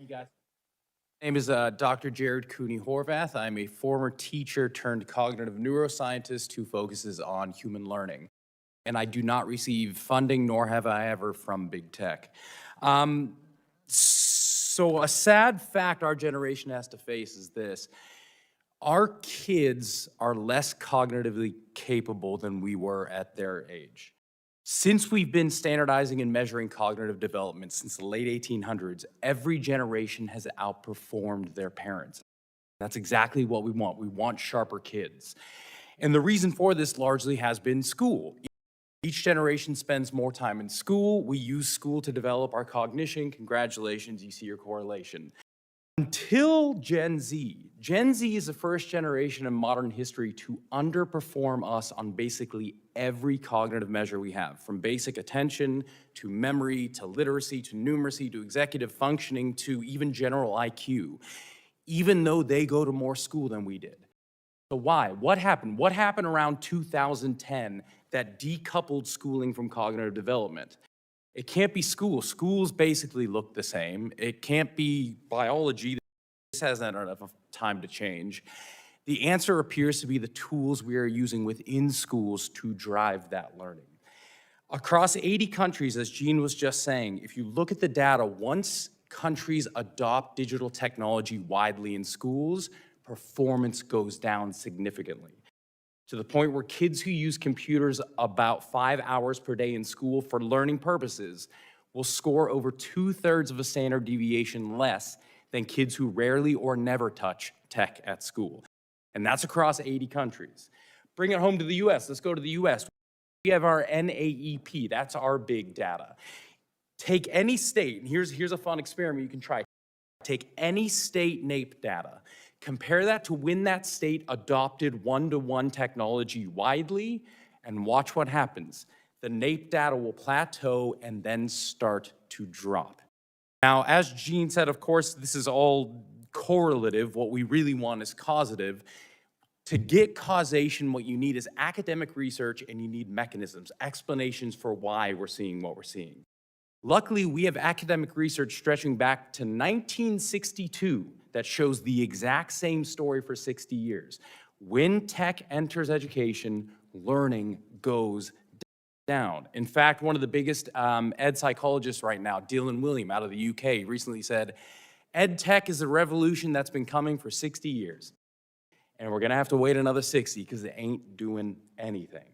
you guys. My name is Dr. Jared Cooney Horvath. I'm a former teacher turned cognitive neuroscientist who focuses on human learning. And I do not receive funding, nor have I ever, from big tech. So a sad fact our generation has to face is this. Our kids are less cognitively capable than we were at their age. Since we've been standardizing and measuring cognitive development since the late 1800s, every generation has outperformed their parents. That's exactly what we want. We want sharper kids. And the reason for this largely has been school. Each generation spends more time in school. We use school to develop our cognition. Congratulations, you see your correlation. Until Gen Z. Gen Z is the first generation in modern history to underperform us on basically every cognitive measure we have, from basic attention, to memory, to literacy, to numeracy, to executive functioning, to even general IQ, even though they go to more school than we did. So why? What happened? What happened around 2010 that decoupled schooling from cognitive development? It can't be school. Schools basically look the same. It can't be biology. This hasn't had enough time to change. The answer appears to be the tools we are using within schools to drive that learning. Across 80 countries, as Jean was just saying, if you look at the data, once countries adopt digital technology widely in schools, performance goes down significantly, to the point where kids who use computers about 5 hours per day in school for learning purposes will score over 2/3 of a standard deviation less than kids who rarely or never touch tech at school. And that's across 80 countries. Bring it home to the US. Let's go to the US. We have our NAEP. That's our big data. Take any state, and here's a fun experiment you can try. Take any state NAEP data. Compare that to when that state adopted one-to-one technology widely, and watch what happens. The NAEP data will plateau and then start to drop. Now, as Jean said, of course, this is all correlative. What we really want is causative. To get causation, what you need is academic research, and you need mechanisms, explanations for why we're seeing what we're seeing. Luckily, we have academic research stretching back to 1962 that shows the exact same story for 60 years. When tech enters education, learning goes down. In fact, one of the biggest ed psychologists right now, Dylan William out of the UK, recently said, ed tech is a revolution that's been coming for 60 years. And we're gonna have to wait another 60 because it ain't doing anything.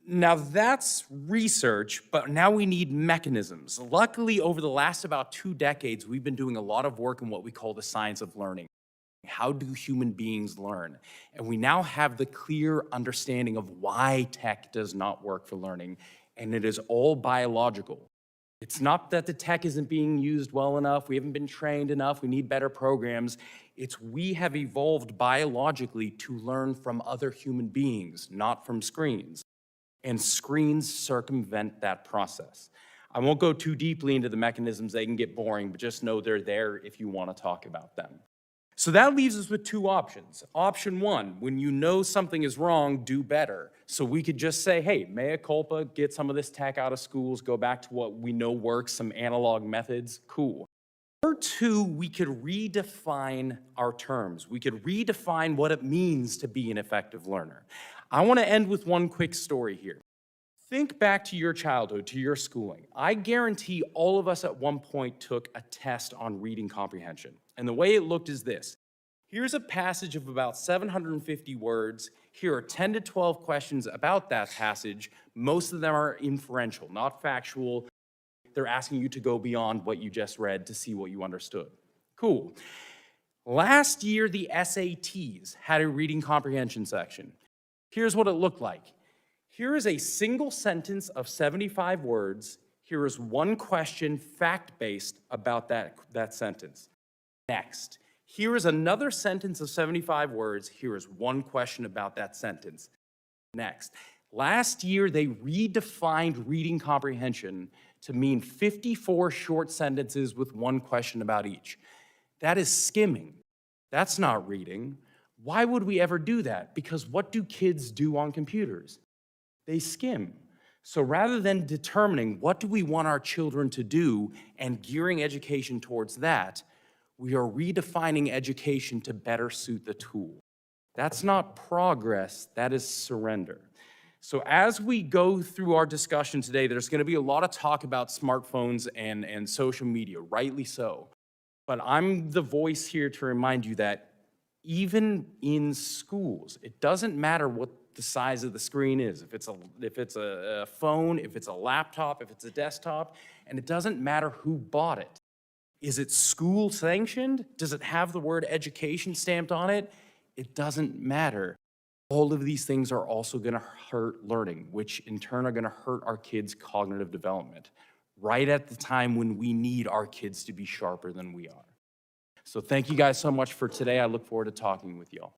Now that's research, but now we need mechanisms. Luckily, over the last about 2 decades, we've been doing a lot of work in what we call the science of learning. How do human beings learn? And we now have the clear understanding of why tech does not work for learning, and it is all biological. It's not that the tech isn't being used well enough, we haven't been trained enough, we need better programs. It's we have evolved biologically to learn from other human beings, not from screens. And screens circumvent that process. I won't go too deeply into the mechanisms, they can get boring, but just know they're there if you want to talk about them. So that leaves us with 2 options. Option 1, when you know something is wrong, do better. So we could just say, hey, mea culpa, get some of this tech out of schools, go back to what we know works, some analog methods, cool. Or 2, we could redefine our terms. We could redefine what it means to be an effective learner. I want to end with one quick story here. Think back to your childhood, to your schooling. I guarantee all of us at one point took a test on reading comprehension. And the way it looked is this. Here's a passage of about 750 words. Here are 10 to 12 questions about that passage. Most of them are inferential, not factual. They're asking you to go beyond what you just read to see what you understood. Cool. Last year, the SATs had a reading comprehension section. Here's what it looked like. Here is a single sentence of 75 words. Here is one question, fact-based, about that sentence. Next, here is another sentence of 75 words. Here is one question about that sentence. Next. Last year, they redefined reading comprehension to mean 54 short sentences with one question about each. That is skimming. That's not reading. Why would we ever do that? Because what do kids do on computers? They skim. So rather than determining what do we want our children to do and gearing education towards that, we are redefining education to better suit the tool. That's not progress, that is surrender. So as we go through our discussion today, there's gonna be a lot of talk about smartphones and social media, rightly so. But I'm the voice here to remind you that even in schools, it doesn't matter what the size of the screen is, if it's a phone, if it's a laptop, if it's a desktop, and it doesn't matter who bought it. Is it school sanctioned? Does it have the word education stamped on it? It doesn't matter. All of these things are also gonna hurt learning, which in turn are gonna hurt our kids' cognitive development, right at the time when we need our kids to be sharper than we are. So thank you guys so much for today. I look forward to talking with y'all.